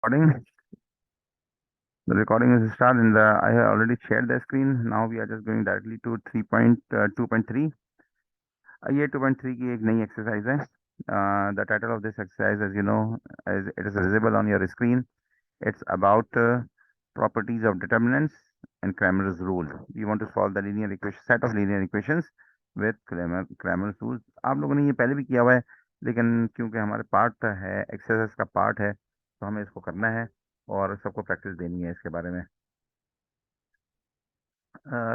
Recording. The recording is started in the. I have already shared the screen. Now we are just going directly to 3.2.3. ये 2.3 की एक नई exercise है. The title of this exercise, as you know, as it is visible on your screen, it's about properties of determinants and Cramer's rule. We want to solve the linear equation set of linear equations with Cramer's rule. आप लोगों ने ये पहले भी किया हुआ है, लेकिन क्योंकि हमारे पार्ट है, एक्सरसाइज का पार्ट है, तो हमें इसको करना है और सबको प्रैक्टिस देनी है इसके बारे में.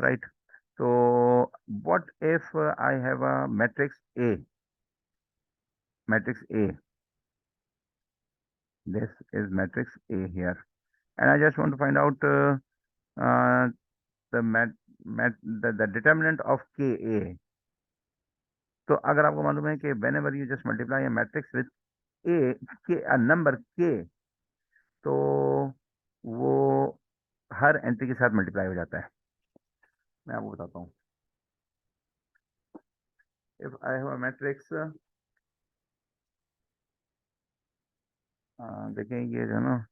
Right. So what if I have a matrix A? Matrix A. This is matrix A here, and I just want to find out uh, the the determinant of KA. तो अगर आपको मालूम है कि whenever you just multiply a matrix with a number K, तो वो हर entry के साथ मल्टीप्लाई हो जाता है. मैं आपको बताता हूँ. If I have a matrix, देखें ये जो है ना,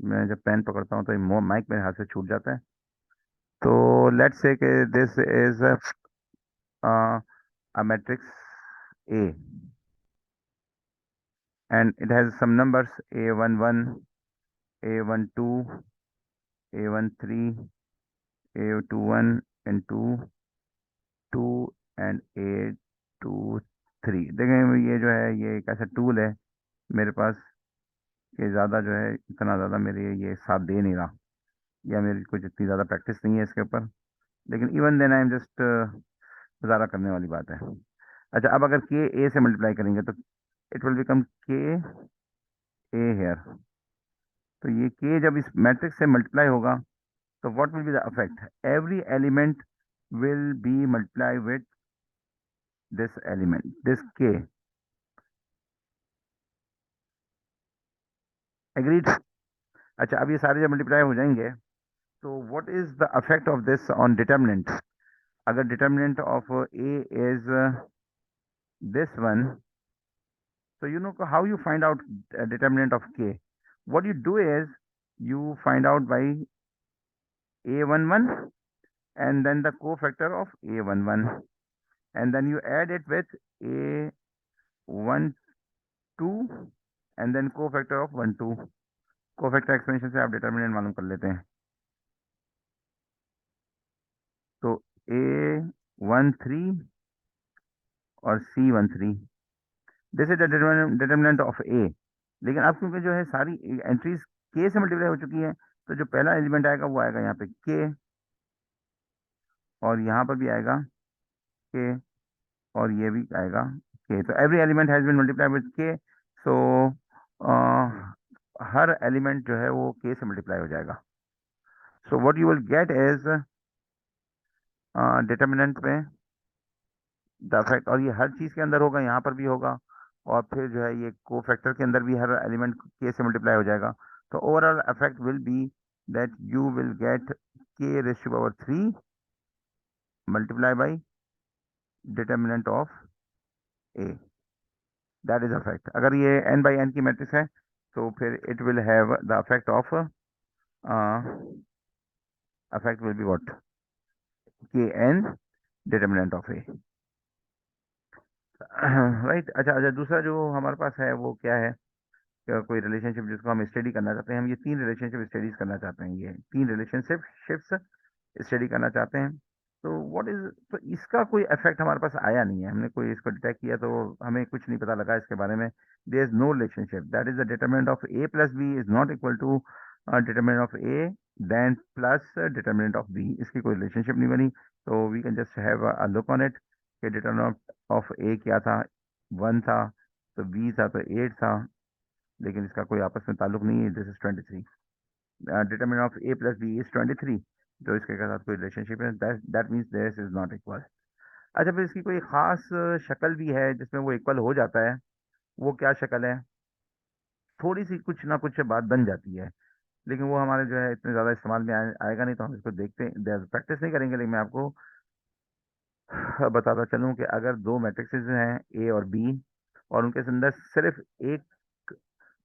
मैं जब पेन पकड़ता हूँ तो ये माइक मेरे हाथ से छूट जाता है. तो लेट्स से कि this is a matrix A and it has some numbers A11, A12, A13, A21 and 2, 2 and A23. देखें ये जो है ये एक ऐसा टूल है मेरे पास कि ज़्यादा जो है इतना ज़्यादा मेरे ये साथ दे नहीं रहा, या मेरी कुछ इतनी ज़्यादा प्रैक्टिस नहीं है इसके ऊपर, लेकिन even then I am just गुजारा करने वाली बात है. अच्छा, अब अगर के ए से मल्टीप्लाई करेंगे तो इट विल बिकम के ए हेयर. तो ये के जब इस मैट्रिक्स से मल्टीप्लाई होगा तो what will be the effect? Every element will be multiply with this element, this K. Agreed? अच्छा, अब ये सारे जब मल्टीप्लाई हो जाएंगे तो what is the effect of this on determinant? अगर determinant of A is this one, so you know how you find out determinant of k. What you do is you find out by a11 and then the cofactor of a11, and then you add it with a12 and then cofactor of 12. cofactor expansion से आप determinant मालूम कर लेते हैं. तो a13 और c13, this is the determinant of A. लेकिन अब क्योंकि जो है सारी एंट्रीज के से मल्टीप्लाई हो चुकी है, तो जो पहला एलिमेंट आएगा वो आएगा यहाँ पे के, और यहाँ पर भी आएगा के, और ये भी आएगा के. तो every element has been multiply with K. So her element जो है वो के से मल्टीप्लाई हो जाएगा. So what you will gate is determinant में द इफेक्ट, और ये हर चीज के अंदर होगा, यहाँ पर भी होगा, और फिर जो है ये को फैक्टर के अंदर भी हर एलिमेंट के से मल्टीप्लाई हो जाएगा. तो overall effect will be that you will get K raise to power 3 multiply by determinant of A. That is affect. अगर ये n बाई n की मैट्रिक्स है तो फिर it will have the affect of affect will be what? K n determinant of A. Right. अच्छा अच्छा, दूसरा जो हमारे पास है वो क्या है? कोई रिलेशनशिप जिसको हम स्टडी करना चाहते हैं. हम ये 3 रिलेशनशिप स्टडीज करना चाहते हैं, ये 3 रिलेशनशिप शिप्स स्टडी करना चाहते हैं. तो व्हाट इज, तो इसका कोई इफेक्ट हमारे पास आया नहीं है, हमने कोई इसको डिटेक्ट किया तो हमें कुछ नहीं पता लगा इसके बारे में. There is no relationship. That is the determinant of A plus B is not equal to determinant of A then plus determinant of B. इसकी कोई रिलेशनशिप नहीं बनी. तो we can just have a look on it कि determinant of A क्या था? 1 था. तो बी था तो 8 था, लेकिन इसका कोई आपस में ताल्लुक नहीं है. This is 23. Determinant of A plus B is 23, जो इसके साथ कोई रिलेशनशिप है. That means this is not equal. अच्छा, फिर इसकी कोई खास शक्ल भी है जिसमें वो इक्वल हो जाता है. वो क्या शक्ल है? थोड़ी सी कुछ ना कुछ बात बन जाती है, लेकिन वो हमारे जो है इतने ज़्यादा इस्तेमाल में आएगा नहीं, तो हम इसको देखते हैं, प्रैक्टिस नहीं करेंगे. लेकिन मैं आपको बताता चलूँ कि अगर दो मैट्रिक्सेस हैं ए और बी, और उनके अंदर सिर्फ एक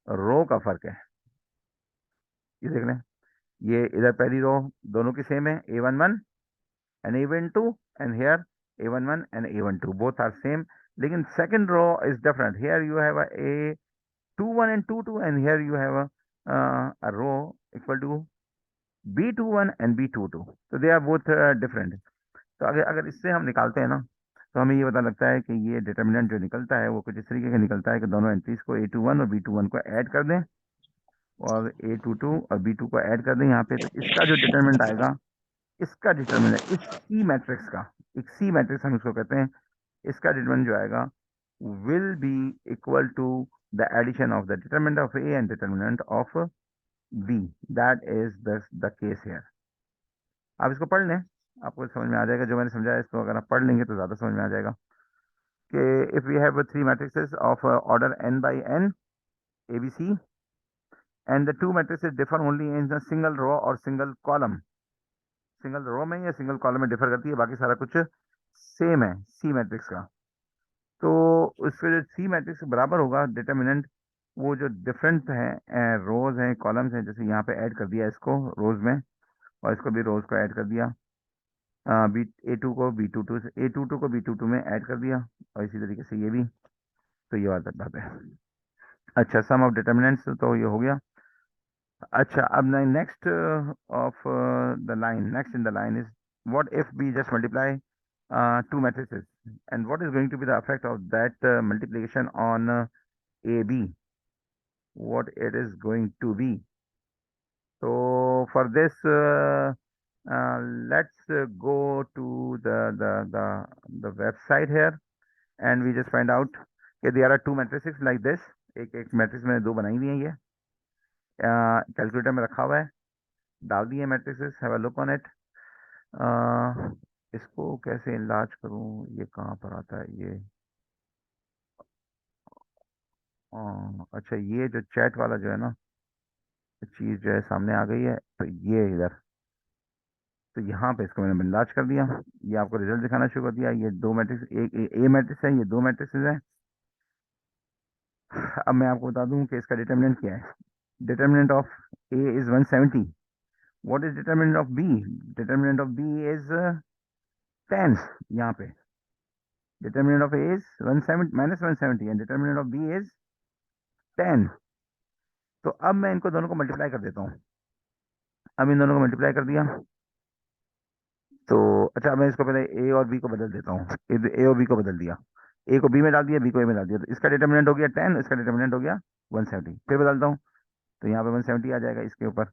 रो का फर्क है, ये देख लें, ये इधर पहली रो दोनों की सेम है, A11 and A12, and here A11 and A12 both are same. लेकिन second row is different. Here you have a A21 and 22, and here you have a row equal to B21 and B22. So they are both different. तो अगर अगर इससे हम निकालते हैं ना, तो हमें ये पता लगता है कि ये डिटर्मिनेंट जो निकलता है वो कुछ इस तरीके का निकलता है कि दोनों एंट्रीज को A21 और B21 को ऐड कर दें, और A22 और B2 को ऐड कर दें यहाँ पे, तो इसका जो डिटर्मिनेंट आएगा, इसका डिटर्मिनेंट इस सी मैट्रिक्स का, एक सी मैट्रिक्स हम इसको कहते हैं, इसका डिटर्मिनेंट जो आएगा will be equal to the addition of the determinant of A and determinant of B. That is the case here. आप इसको पढ़ लें, आपको समझ में आ जाएगा जो मैंने समझाया। इसको अगर आप पढ़ लेंगे तो ज्यादा समझ में आ जाएगा कि if we have three matrices of order n by n ABC, and the two matrices differ only in a single row or single column, single row में या सिंगल कॉलम में डिफर करती है, बाकी सारा कुछ सेम है सी मैट्रिक्स का। तो उसके जो सी मैट्रिक्स के बराबर होगा डिटर्मिनेंट, वो जो डिफरेंट है रोज हैं कॉलम्स हैं, जैसे यहाँ पे ऐड कर दिया इसको रोज में, और इसको भी रोज को ऐड कर दिया, बी A2 को B22 से A22 को B22 में ऐड कर दिया, और इसी तरीके से ये भी। तो ये वाला बात है। अच्छा, सम ऑफ डिटर्मिनेंट्स तो ये हो गया। अच्छा, अब next of the line, next in the line is what if we just multiply two matrices, and what is going to be the effect of that multiplication on AB, what it is going to be. So for this let's go to the website here, and we just find out that there are two matrices like this। एक matrix मैंने दो बनाई हुई है, ये calculator में रखा हुआ है, डाल दिए matrices, have a look on it. इसको कैसे इनलार्ज करूं, ये कहाँ पर आता है ये, अच्छा ये जो चैट वाला जो है ना चीज जो है सामने आ गई है, तो ये इधर, तो यहाँ पे इसको मैंने इनलार्ज कर दिया, ये आपको रिजल्ट दिखाना शुरू कर दिया। ये दो मैट्रिक्स, एक ए मैट्रिक्स है, ये दो मैट्रिक्स है। अब मैं आपको बता दूं कि इसका डिटर्मिनेंट क्या है। Determinant of A is 170। What is determinant of B? Determinant of B is 10। यहाँ पे determinant of A is 170 -170 and determinant of B is 10। तो अब मैं इनको दोनों को मल्टीप्लाई कर देता हूँ। अब इन दोनों को मल्टीप्लाई कर दिया, तो अच्छा मैं इसको पहले ए और बी को बदल देता हूँ। ए और बी को बदल दिया, ए को बी में डाल दिया, बी को ए में डाल दिया, तो इसका डिटर्मिनेंट हो गया 10, इसका डिटर्मिनेंट हो गया 170। फिर बदलता हूँ, तो यहाँ पे 170 आ जाएगा इसके ऊपर।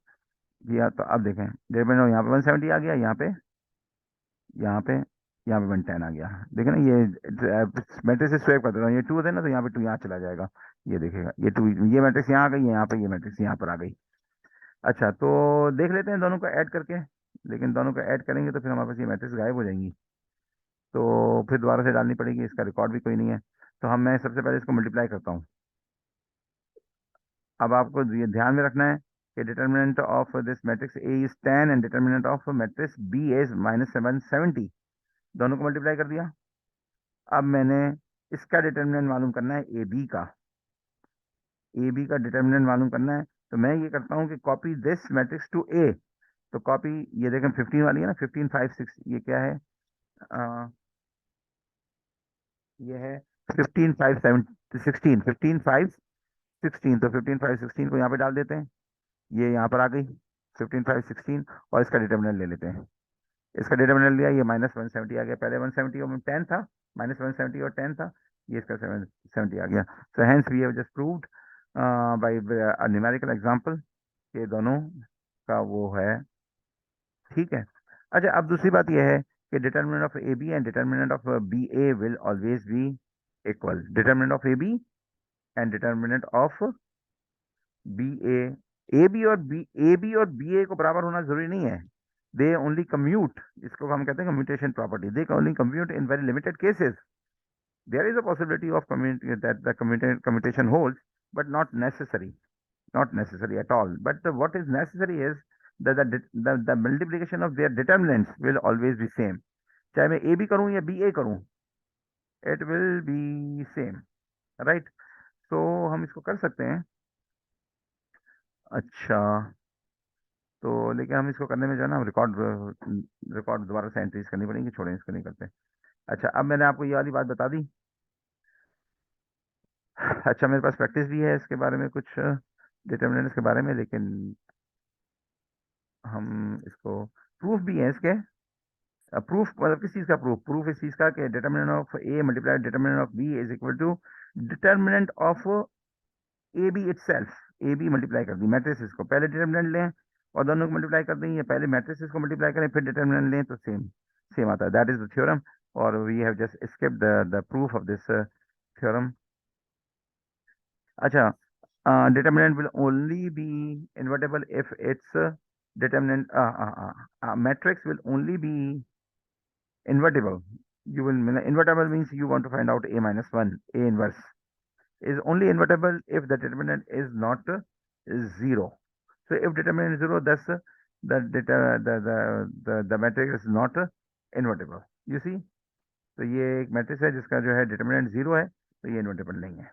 दिया तो अब देखें डिटर्मिनेंट यहाँ पे 170 आ गया, यहाँ पे यहाँ पे यहाँ पे 110 आ गया। देखें ना, ये मैट्रिक्स से स्वैप कर देता हूँ, ये 2 थे ना, तो यहाँ पे 2 यहाँ चला जाएगा, ये देखेगा ये 2, ये मैट्रिक्स यहाँ आ गई, यहाँ पे ये मैट्रिक्स यहाँ पर आ गई। अच्छा, तो देख लेते हैं दोनों को ऐड करके, लेकिन दोनों को ऐड करेंगे तो फिर हमारे पास ये मैट्रिक्स गायब हो जाएंगी, तो फिर दोबारा से डालनी पड़ेगी, इसका रिकॉर्ड भी कोई नहीं है। तो मैं सबसे पहले इसको मल्टीप्लाई करता हूँ। अब आपको ये ध्यान में रखना है कि determinant of this matrix A is 10 and determinant of matrix B is -770। दोनों को मल्टीप्लाई कर दिया। अब मैंने इसका डिटर्मिनेंट मालूम करना है ए बी का, ए बी का डिटर्मिनेंट मालूम करना है। तो मैं ये करता हूँ कि कॉपी दिस मैट्रिक्स टू ए। तो कॉपी, ये देखें 15 वाली है ना, 15 5 6, ये क्या है, ये है 15 5 7 16, 15 5 16। तो 15 5 16 को यहाँ पे डाल देते हैं, ये यहाँ पर आ गई 15 5 16, और इसका डिटर्मिनेंट ले लेते हैं। इसका डिटर्मिनेंट लिया, ये -170 आ गया, पहले 170 और 10 था, -170 और 10 था, ये इसका 770 आ गया। So hence we have just proved by a numerical example, ये दोनों का वो है, ठीक है। अच्छा, अब दूसरी बात यह है कि determinant of A B and determinant of B A will always be equal. Determinant of A B and determinant of B A B और बी ए को बराबर होना जरूरी नहीं है। दे ओनली कम्यूट, इसको हम कहते हैं commutation property. They only commute in very limited cases. There is a possibility of that the commutation holds, but not necessary at all. But what is necessary is that the multiplication of their determinants will always be same। चाहे मैं A B करूं या B ए करूं, it will be same, right. तो हम इसको कर सकते हैं। अच्छा, तो लेकिन हम इसको करने में जो है ना रिकॉर्ड रिकॉर्ड दोबारा से एंट्रीज करनी पड़ेंगी, छोड़ें इसको नहीं करते। अच्छा, अब मैंने आपको ये वाली बात बता दी। अच्छा, मेरे पास प्रैक्टिस भी है इसके बारे में, कुछ डिटर्मिनेंट्स के बारे में, लेकिन हम इसको प्रूफ भी है इसके। प्रूफ मतलब किस चीज का प्रूफ? प्रूफ इस चीज का कि determinant of A multiply determinant of B is equal to determinant of A B itself. A B multiply कर दी मैट्रिसेस को, पहले डिटर्मिनेंट लें और दोनों को मल्टीप्लाई कर दें, या पहले मैट्रिसेस को मल्टीप्लाई करें फिर डिटर्मिनेंट लें, तो सेम सेम आता है। दैट इज द थ्योरम, और we have just skip the proof of this theorem. अच्छा, determinant will only be invertible if its determinant matrix will only be invertible. You will invertible means you want to find out a minus 1, a inverse is only invertible if the determinant is not 0. So if determinant is 0, thus the matrix is not invertible. You see, तो ये एक matrix है जिसका जो है determinant 0 है, तो ये इन्वर्टेबल नहीं है।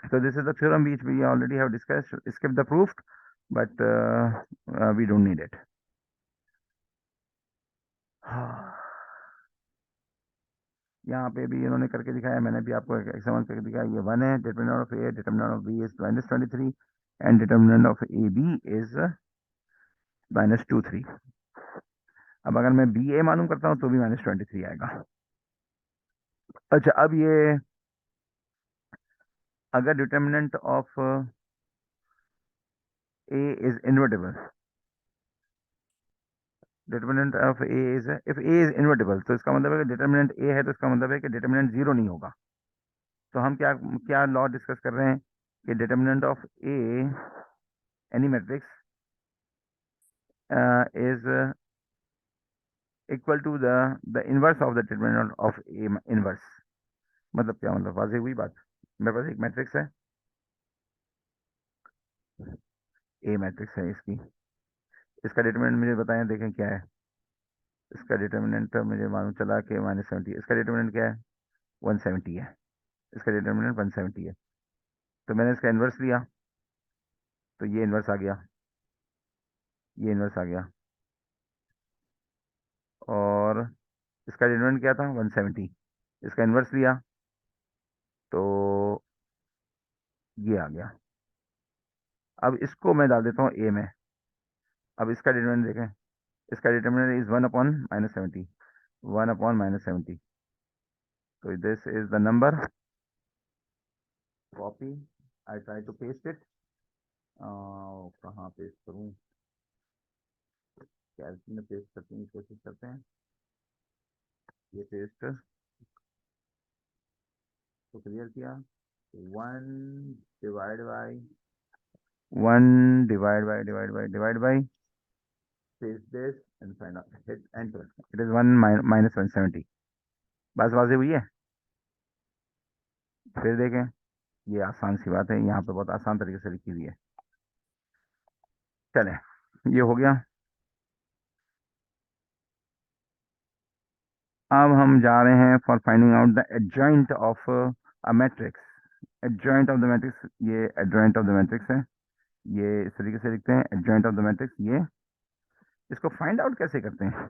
So this is the theorem which we already have discussed. Skip the proof, but we don't need it. यहाँ पे भी इन्होंने करके दिखाया, मैंने भी आपको एक्सपेरिमेंट करके दिखाया। ये 1 है, determinant of A, determinant of B is -23 and determinant of A B is -23। अब अगर मैं बी ए मालूम करता हूँ तो भी -23 आएगा। अच्छा, अब ये अगर determinant of A is invertible, determinant of A is, if A is invertible, तो इसका मतलब है कि डिटर्मिनेंट ए है, तो इसका मतलब है कि डिटर्मिनेंट 0 नहीं होगा। तो हम क्या क्या लॉ डिस्कस कर रहे हैं कि determinant of A any matrix is equal to the inverse of the determinant of A inverse. मतलब क्या मतलब, वाज़ेह हुई बात? मेरे पास एक मैट्रिक्स है, ए मैट्रिक्स है, इसकी इसका डिटर्मिनेंट मुझे बताएं, देखें क्या है। इसका डिटर्मिनेंट मुझे मालूम चला कि -70। इसका डिटर्मिनेंट क्या है? 170 है। इसका डिटर्मिनेंट 170 है। तो मैंने इसका इन्वर्स लिया, तो ये इन्वर्स आ गया, ये इन्वर्स आ गया, और इसका डिटर्मिनेंट क्या था? 170। इसका इन्वर्स लिया तो ये आ गया। अब इसको मैं डाल देता हूँ ए में। अब इसका डिटर्मिनेंट देखें, इसका डिटर्मिनेंट इज 1/-70, 1/-70। तो this is the number. Copy, I try to paste it. कहाँ पेस्ट करूँ? कैलसी में पेस्ट करने की कोशिश करते हैं। ये पेस्ट तो क्लियर किया। 1 paste this and find out, hit enter, it is 1 -170। बस वाज़ेह हुई है? फिर देखें, ये आसान सी बात है, यहाँ पे बहुत आसान तरीके से लिखी हुई है। चलें, ये हो गया। अब हम जा रहे हैं for finding out the adjoint of a matrix. Adjoint of the matrix, ये एडजॉइंट ऑफ द मैट्रिक्स है, ये इस तरीके से लिखते हैं, एडजॉइंट ऑफ द मैट्रिक्स। ये इसको फाइंड आउट कैसे करते हैं?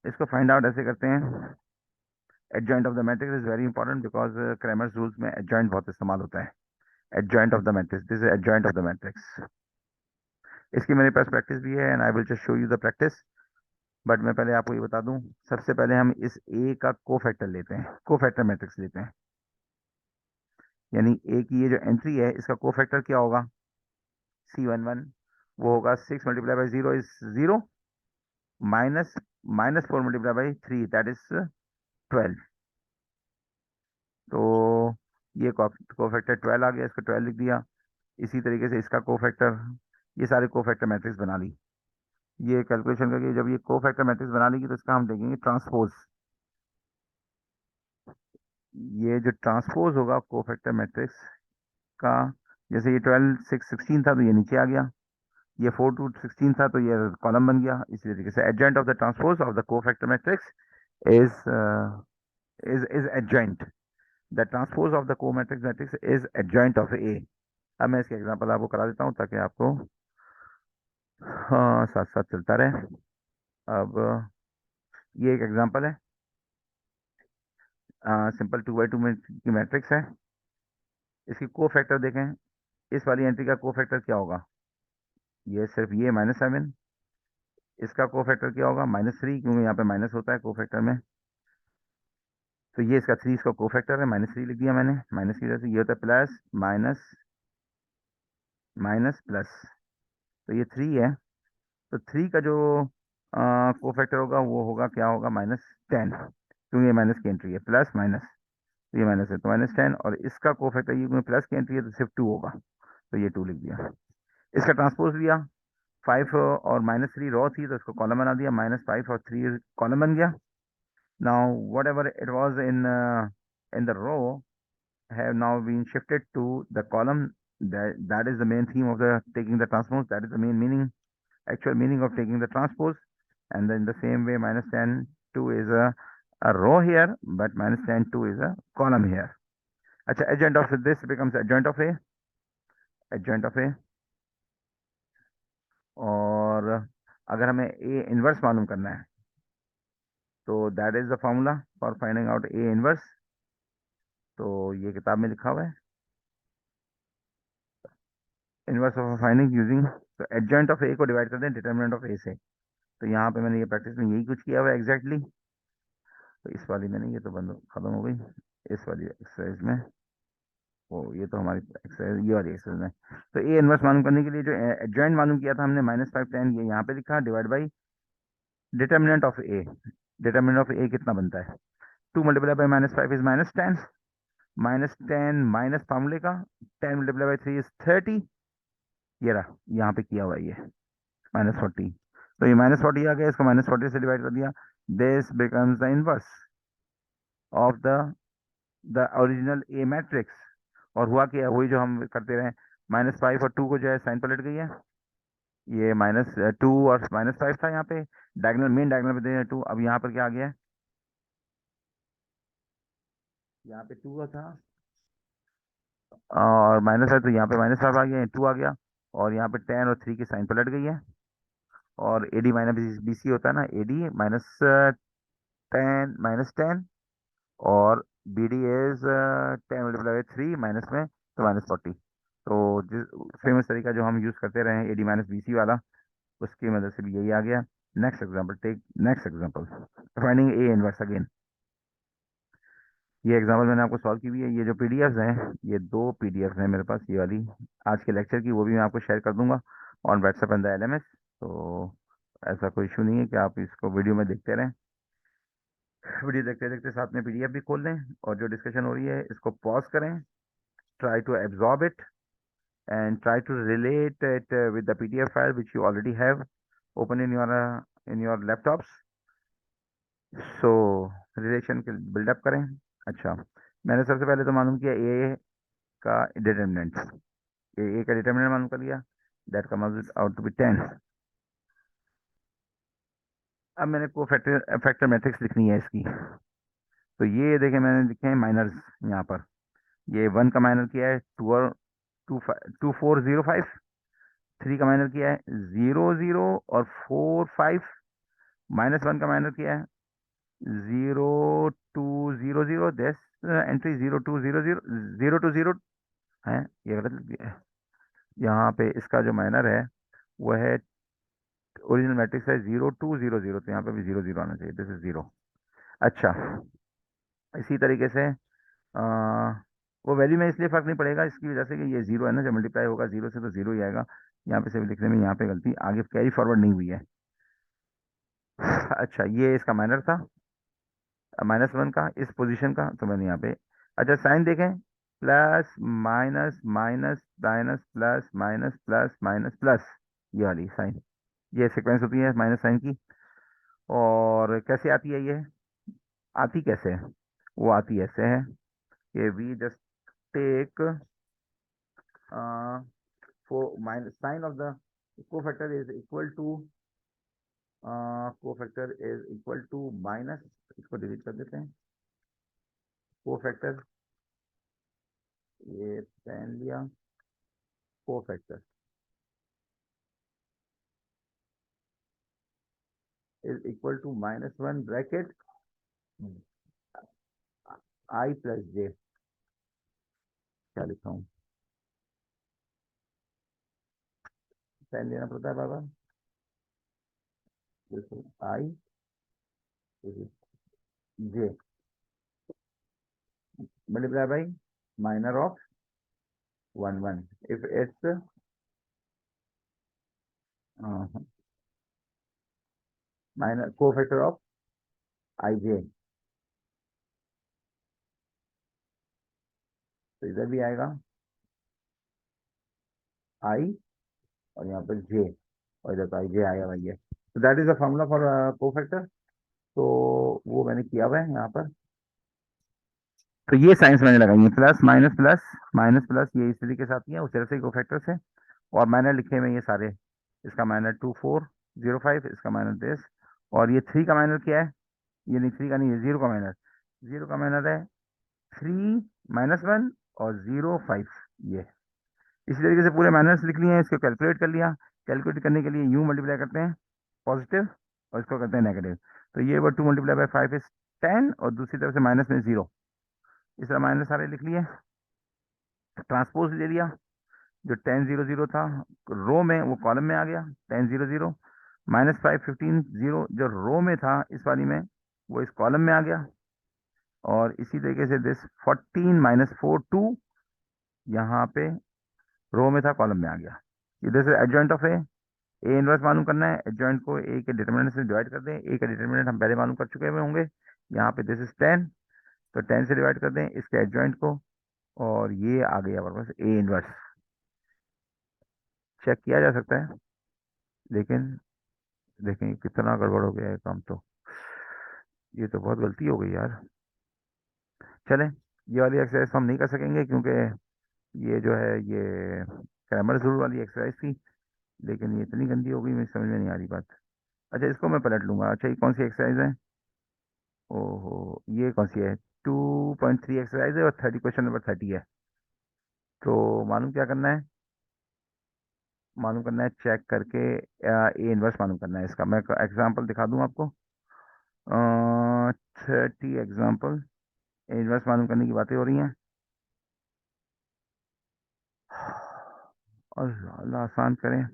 इसको फाइंड आउट ऐसे करते हैं, adjoint of the matrix is very important because Cramer's rules में एडजॉइंट बहुत इस्तेमाल होता है। Adjoint of the matrix, this is adjoint of the matrix. इसकी मेरे पास प्रैक्टिस भी है and I will just show you the practice. But मैं पहले आपको ये बता दूं, सबसे पहले हम इस ए का कोफैक्टर लेते हैं, कोफैक्टर मैट्रिक्स लेते हैं। यानी ए की ये जो एंट्री है, इसका कोफैक्टर क्या होगा? C11, वो होगा 6 × 0 इज 0, माइनस -4 × 3 दैट इज 12। तो ये कोफैक्टर 12 आ गया, इसको 12 लिख दिया। इसी तरीके से इसका कोफैक्टर, ये सारे कोफैक्टर मैट्रिक्स बना ली। ये कैलकुलेशन करके जब ये कोफैक्टर मैट्रिक्स बना लेगी तो इसका हम देखेंगे ट्रांसपोज। ये जो ट्रांसपोज होगा कोफैक्टर मैट्रिक्स का, जैसे ये 12 6 16 था तो ये नीचे आ गया, ये 4 2 16 था तो ये कॉलम बन गया। इसी तरीके से adjoint of the transpose of the cofactor matrix is is adjoint, the transpose of the को मैट्रिक्स इज एडजॉइंट ऑफ ए। अब मैं इसके एग्जांपल आपको करा देता हूँ ताकि आपको हाँ, साथ साथ चलता रहे। अब ये एक एग्जांपल है, सिंपल 2 बाई 2 में की मैट्रिक्स है। इसकी को फैक्टर देखें, इस वाली एंट्री का को फैक्टर क्या होगा? ये सिर्फ ये -7। इसका को फैक्टर क्या होगा? -3, क्योंकि यहाँ पे माइनस होता है को फैक्टर में। तो ये इसका 3 इसका को फैक्टर है, -3 लिख दिया मैंने। माइनस की वजह से ये होता है प्लस माइनस माइनस प्लस। तो ये 3 है। तो 3 का जो को फैक्टर होगा वो होगा, क्या होगा? -10, क्योंकि ये माइनस की एंट्री है, प्लस माइनस। तो ये माइनस है तो -10, और इसका को फैक्टर ये क्योंकि प्लस की एंट्री है तो सिर्फ 2 होगा। तो ये 2 लिख दिया। इसका ट्रांसपोज लिया, 5 और -3 रो थी तो इसको कॉलम बना दिया, -5 और 3 कॉलम बन गया। Now whatever it was in the row have now been shifted to the column. That is the main theme of the taking the transpose. That is the main meaning, actual meaning of taking the transpose. And then the same way, -10 2 is a row here, but -10 2 is a column here. अच्छा, adjoint of this becomes adjoint of A, adjoint of A। और अगर हमें A inverse मालूम करना है तो that is the formula for finding out A inverse. तो ये किताब में लिखा हुआ है, इनवर्स ऑफ फाइंडिंग यूजिंग। तो एडजॉइंट ऑफ ए को डिवाइड करते हैं डिटर्मिनेंट ऑफ ए से। तो यहाँ पे मैंने ये प्रैक्टिस में यही कुछ किया हुआ है एग्जैक्टली। तो इस वाली में नहीं, ये तो बंद खत्म हो गई। इस वाली एक्सरसाइज में, वो ये तो हमारी एक्सरसाइज, ये वाली एक्सरसाइज में। तो ए इनवर्स मालूम करने के लिए जो एडजॉइंट मालूम किया था हमने, -5 10, ये यहाँ पे लिखा, divide by determinant of A. Determinant of A कितना बनता है? 2 मल्टीप्लाई बाई -5 इज -10, -10 माइनस फार्मूले का 10 मल्टीप्लाई बाई 3 इज 30। ये रहा, यहाँ पे किया हुआ है ये -40। तो ये -40 आ गया, इसको -40 से डिवाइड कर दिया। This becomes the inverse of the original A matrix. और हुआ क्या, वही जो हम करते रहे, -5 और 2 को जो है साइन पलट गई है। ये -2 और -5 था यहाँ पे, डायगनल मेन डायगनल पे दे 2। अब यहाँ पर क्या आ गया है? यहाँ पे 2 था और माइनस है, तो यहाँ पे -5 आ गया, 2 आ गया। और यहाँ पे 10 और 3 की साइन पलट गई है। और एडी माइनस बीसी होता है ना, एडी -10 और B D is 10 multiply by 3 minus में, तो -40। तो जिस फेमस तरीका जो हम यूज करते रहे हैं एडी माइनस बी सी वाला, उसकी मदद से भी यही आ गया। Next example, take next example, finding a inverse again. ये एग्जांपल मैंने आपको सॉल्व की हुई है। ये जो पीडीएफ्स हैं, ये 2 पीडीएफ हैं मेरे पास, ये वाली आज के लेक्चर की, वो भी मैं आपको शेयर कर दूंगा on WhatsApp and the LMS. तो ऐसा कोई इशू नहीं है कि आप इसको वीडियो में देखते रहें। वीडियो देखते देखते साथ में पीडीएफ भी खोल लें, और जो डिस्कशन हो रही है इसको पॉज करें, try to absorb it and try to relate it with the PDF file which you already have open in your laptops. So relation के बिल्डअप करें। अच्छा, मैंने सबसे पहले तो मालूम किया ए का डिटर्मिनेंट, ए का डिटर्मिनेंट मालूम कर लिया, that comes out to be 10। अब मैंने को फैक्टर फैक्टर मैट्रिक्स लिखनी है इसकी। तो ये देखें, मैंने लिखे हैं माइनर्स यहाँ पर। ये 1 का माइनर किया है 2 और 2405। 3 का माइनर किया है 00 और 45। -1 का माइनर किया है 0200। दिस एंट्री 0200, 020 है, ये गलत लिख दिया है। यहाँ पे इसका जो माइनर है वो है, ओरिजिनल मैट्रिक्स है 0200, तो यहाँ पे भी 00 आना चाहिए, दिस इज 0। अच्छा, इसी तरीके से वो वैल्यू में इसलिए फर्क नहीं पड़ेगा इसकी वजह से कि ये 0 है ना, जब मल्टीप्लाई होगा 0 से तो 0 ही आएगा। यहाँ पे सिर्फ लिखने में यहाँ पे गलती, आगे कैरी फॉरवर्ड नहीं हुई है। अच्छा, ये इसका माइनर था, -1 का इस पोजीशन का, तो मैंने यहाँ पे, अच्छा साइन देखें, plus minus minus minus plus minus plus minus plus, ये वाली साइन, ये सीक्वेंस होती है माइनस साइन की। और कैसे आती है ये, आती कैसे है? वो आती ऐसे है कि we just take for minus sign of the cofactor is equal to, cofactor is equal to minus, इसको डिलीट कर देते हैं, कोफैक्टर, ये पेन लिया, cofactor, is equal to -1 bracket I plus J. क्या लिखा हूँ, पेन लेना पड़ता है बाबा। I J multiply by minor of 1 1 if it's minor cofactor of I J. तो इधर भी आएगा आई और यहाँ पर जे, और इधर तो आई जे आएगा भाई। तो that is the formula for cofactor. तो वो मैंने किया हुआ है यहाँ पर। तो ये साइंस मैंने लगाई है, प्लस माइनस प्लस ये इस तरीके से आती है, उस तरह से कोफैक्टर से। और मैंने लिखे हुए ये सारे, इसका माइनर 2405, इसका माइनर दिस, और ये 3 का माइनर क्या है, ये नहीं 3 का नहीं है, 0 का माइनर, 0 का माइनर है 3 -1 और 0 5। ये इसी तरीके से पूरे माइनर्स लिख लिए हैं, इसको कैलकुलेट कर लिया। कैलकुलेट करने के लिए यू मल्टीप्लाई करते हैं पॉजिटिव, और इसको करते हैं नेगेटिव। तो ये 2 मल्टीप्लाई बाई 5 इज 10, और दूसरी तरफ से माइनस में 0। इस तरह माइनस सारे लिख लिए, ट्रांसपोज ले लिया। जो 10 0 0 था रो में, वो कॉलम में आ गया। 10 0 0 -5 15 0 जो रो में था इस वाली में, वो इस कॉलम में आ गया। और इसी तरीके से दिस 14 -4 2 यहाँ पे रो में था, कॉलम में आ गया। इधर से एडजॉइंट ऑफ ए इनवर्स मालूम करना है। एडजॉइंट को ए के डिटर्मिनेंट से डिवाइड कर दें। ए का डिटर्मिनेंट हम पहले मालूम कर चुके हुए होंगे। यहाँ पे दिस इज 10, तो 10 से डिवाइड कर दें इसके एडजॉइंट को, और ये आ गया हमारे पास ए इनवर्स। चेक किया जा सकता है, लेकिन देखें कितना गड़बड़ हो गया है काम। तो ये तो बहुत गलती हो गई यार। चलें, ये वाली एक्सरसाइज हम नहीं कर सकेंगे, क्योंकि ये जो है ये क्रैमर जरूर वाली एक्सरसाइज थी, लेकिन ये इतनी गंदी हो गई, मुझे समझ में नहीं आ रही बात। अच्छा, इसको मैं पलट लूंगा। अच्छा, ये कौन सी एक्सरसाइज है? ओहो, ये कौन सी है? 2.3 एक्सरसाइज है, और 30 क्वेश्चन नंबर 30 है। तो मालूम क्या करना है? मालूम करना है चेक करके ए इनवर्स मालूम करना है इसका। मैं एग्जांपल दिखा दूं आपको। 30 एग्जांपल, ए इनवर्स मालूम करने की बातें हो रही हैं। और अल्लाह आसान करें,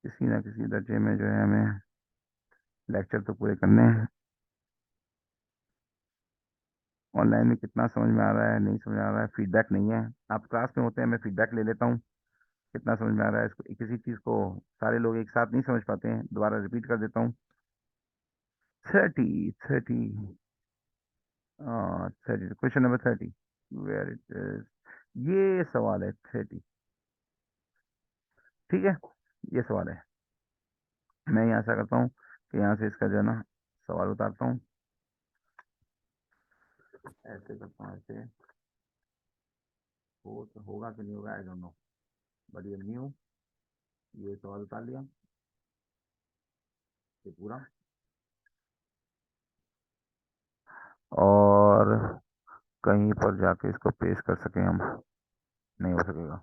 किसी ना किसी दर्जे में जो है हमें लेक्चर तो पूरे करने हैं। ऑनलाइन में कितना समझ में आ रहा है, नहीं समझ में आ रहा है, फीडबैक नहीं है। आप क्लास में होते हैं, मैं फीडबैक ले लेता हूँ, कितना समझ में आ रहा है। इसको किसी चीज़ को सारे लोग एक साथ नहीं समझ पाते हैं, दोबारा रिपीट कर देता हूँ। 30 question number 30, where it is. ये सवाल है 30, ठीक है, ये सवाल है। मैं यहाँ ऐसा करता हूँ कि यहाँ से इसका जो है ना सवाल उतारता हूँ, ऐसे करता हूँ, ऐसे हो तो होगा कि नहीं होगा, आई डोंट नो, बट ये न्यू, ये सवाल उतार लिया, ये पूरा। और कहीं पर जाके इसको पेस्ट कर सकें हम, नहीं हो सकेगा।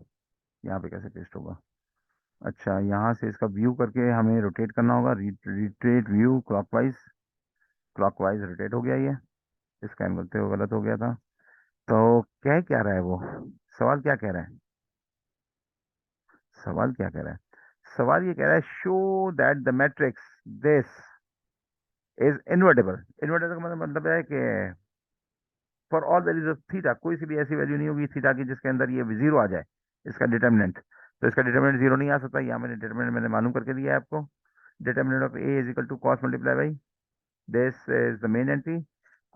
यहाँ पे कैसे पेस्ट होगा? अच्छा, यहाँ से इसका व्यू करके हमें रोटेट करना होगा। Retreat view clockwise, clockwise rotate हो गया ये। इसका एंगल तो गलत हो गया था। तो क्या रहा है वो, सवाल क्या कह रहा है? सवाल क्या कह रहा है? सवाल ये कह रहा है show that the matrix this is invertible. Invertible का मतलब है कि for all values of theta, कोई सी भी ऐसी वैल्यू नहीं होगी थीटा की जिसके अंदर ये जीरो आ जाए, इसका डिटर्मिनेंट। तो इसका डिटर्मिनेंट जीरो नहीं आ सकता। यहाँ मैंने डिटर्मिनेंट मैंने मालूम करके दिया है आपको। Determinant of A is equal to cos multiply by this is the main entry.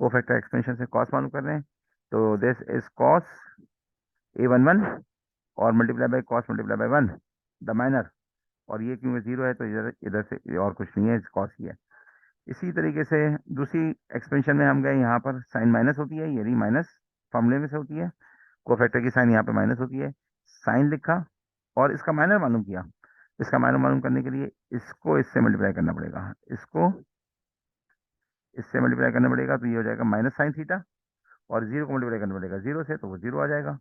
Cofactor expansion से कॉस मालूम कर रहे हैं, तो दिस इज कॉस A11, और multiply by cos multiply by 1 the minor. और ये क्योंकि जीरो है, तो इधर इधर से और कुछ नहीं है, कॉस ही है। इसी तरीके से दूसरी एक्सपेंशन में हम गए, यहाँ पर साइन माइनस होती है, ये रही माइनस, फॉर्मूले में से होती है। कोफैक्टर की साइन यहाँ पे माइनस होती है, साइन लिखा, और इसका माइनर मालूम किया। इसका माइनर मालूम करने के लिए इसको इससे मल्टीप्लाई करना पड़ेगा, इसको इससे मल्टीप्लाई करना पड़ेगा, तो ये हो जाएगा माइनस साइन थीटा। और जीरो को मल्टीप्लाई करना पड़ेगा जीरो से, तो वो जीरो आ जाएगा।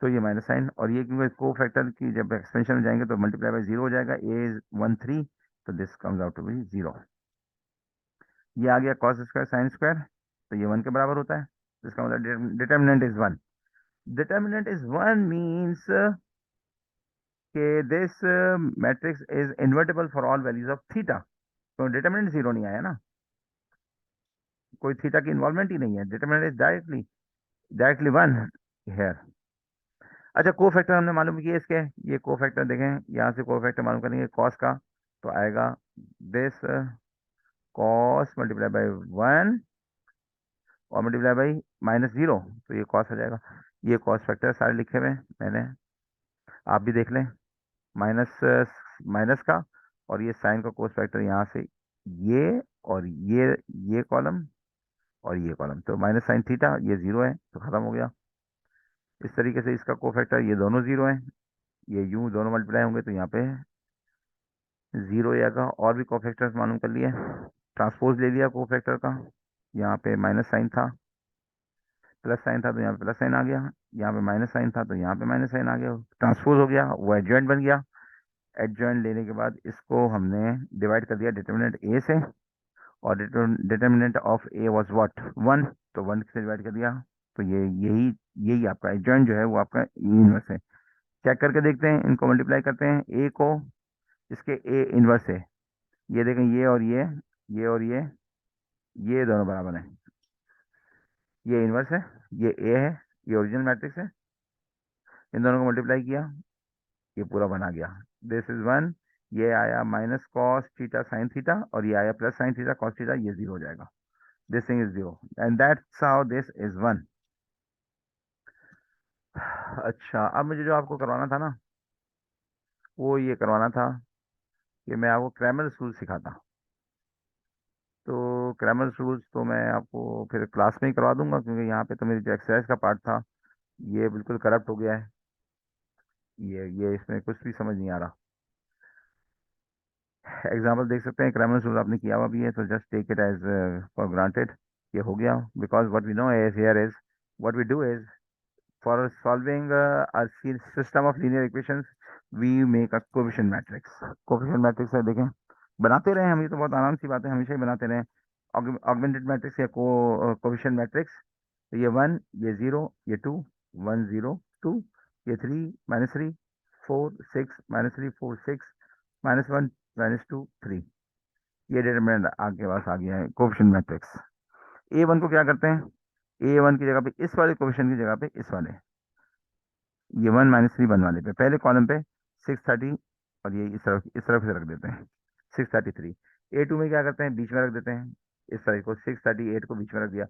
तो ये माइनस साइन, और ये क्योंकि को फैक्टर की जब एक्सपेंशन में जाएंगे तो मल्टीप्लाई बाई जीरो हो जाएगा। ए 13, तो this comes out to be 0। ये आ गया कॉस स्क्वायर साइन स्क्वायर, तो ये 1 के बराबर होता है। इसका मतलब determinant is 1। Determinant is 1 means कि this matrix is invertible for all values of theta. तो डिटर्मिनेंट 0 नहीं आया ना, कोई थीटा की इन्वॉल्वमेंट ही नहीं है, determinant is directly directly 1 here. अच्छा, को फैक्टर हमने मालूम किए इसके, ये को फैक्टर देखें, यहाँ से को फैक्टर मालूम करेंगे कॉस का, तो आएगा दिस कॉस मल्टीप्लाई बाई 1 और मल्टीप्लाई बाई -0, तो ये कॉस आ जाएगा। ये कॉस फैक्टर सारे लिखे हुए हैं मैंने, आप भी देख लें। माइनस माइनस का, और ये साइन का कोस फैक्टर यहाँ से, ये और ये कॉलम और ये कॉलम, तो माइनस साइन थीटा, ये 0 है तो खत्म हो गया। इस तरीके से इसका को फैक्टर, ये दोनों 0 है, ये यूं दोनों मल्टीप्लाई होंगे तो यहाँ पे 0 आएगा। और भी को फैक्टर्स मालूम कर लिए, ट्रांसपोज ले लिया को फैक्टर का, यहाँ पे माइनस साइन था, प्लस साइन था तो यहाँ पे प्लस साइन आ गया, यहाँ पे माइनस साइन था तो यहाँ पे माइनस साइन आ गया, ट्रांसपोज हो गया, वो एडजॉइंट बन गया। एडजॉइंट लेने के बाद इसको हमने डिवाइड कर दिया डिटर्मिनेंट ए से, और determinant of A was what 1, तो 1 से डिवाइड कर दिया, तो ये यही यही आपका एडजॉइंट जो है वो आपका इनवर्स है। चेक करके देखते हैं, इनको मल्टीप्लाई करते हैं, ए को इसके ए इनवर्स है, ये देखें, ये और ये दोनों बराबर हैं, ये इनवर्स है, ये ए है, ये ओरिजिनल मैट्रिक्स है, इन दोनों को मल्टीप्लाई किया, ये पूरा बना गया, दिस इज 1। ये आया minus cos theta sine theta, और ये आया plus sine theta cos theta, ये 0 हो जाएगा, this thing is 0 and that's how this is 1। अच्छा, अब मुझे जो आपको करवाना था ना, वो ये करवाना था कि मैं आपको क्रैमर रूल सिखाता। तो क्रैमर रूल्स तो मैं आपको फिर क्लास में ही करवा दूंगा, क्योंकि यहाँ पे तो मेरी जो एक्सरसाइज का पार्ट था ये बिल्कुल करप्ट हो गया है, ये इसमें कुछ भी समझ नहीं आ रहा। एग्जाम्पल देख सकते हैं, क्रैमर रूल आपने किया हुआ भी है, तो just take it as for granted, ये हो गया, because what we know is here is what we do is for solving a system of linear equations we make a coefficient matrix। coefficient matrix है, देखें, बनाते रहे हम, ये तो बहुत आराम सी बात है, हमेशा ही बनाते रहे। ऑगमेंटेड मैट्रिक्स या कोफिशिएंट मैट्रिक्स, तो ये 1, ये 0, ये 2, 1 0 2, ये 3 -3 4 6 -3 4 6 -1 -2 3, ये डिटरमिनेंट आपके पास आ गया है कोफिशिएंट मैट्रिक्स। A1 को क्या करते हैं, A1 की जगह पे इस वाले कोफिशिएंट की जगह पे इस वाले, ये 1 -3 1 वाले पे पहले कॉलम पे 630, और ये इस तरफ से रख देते हैं 633। A2 में क्या करते हैं, बीच में रख देते हैं, इस तरह को 638 को बीच में रख दिया।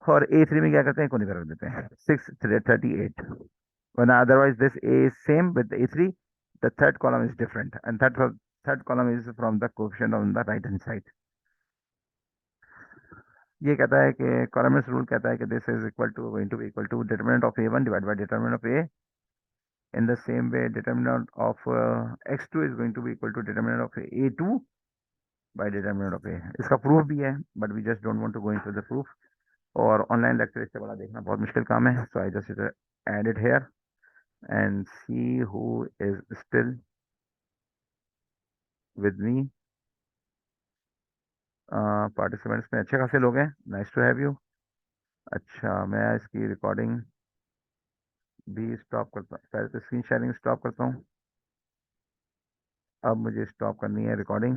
और A3 में क्या करते हैं, कोने पे रख देते हैं 638। when otherwise this A is same with A3, the third column is different, and third column is from the coefficient on the right hand side। ये कहता है कि कॉलमस रूल कहता है कि this is equal to going to be equal to determinant of A1 divide by determinant of A। In the same way, determinant of x2 is going to be equal to determinant of a2 by determinant of a। इसका proof भी है, but we just don't want to go into the proof, और online lecture इससे बड़ा देखना बहुत मुश्किल काम है, so I just add it here and see who is still with me. Participants में अच्छे खासे लोग हैं, नाइस टू हैव यू। अच्छा, मैं इसकी रिकॉर्डिंग भी स्टॉप करता हूँ, पहले तो स्क्रीन शेयरिंग स्टॉप करता हूँ, अब मुझे स्टॉप करनी है रिकॉर्डिंग।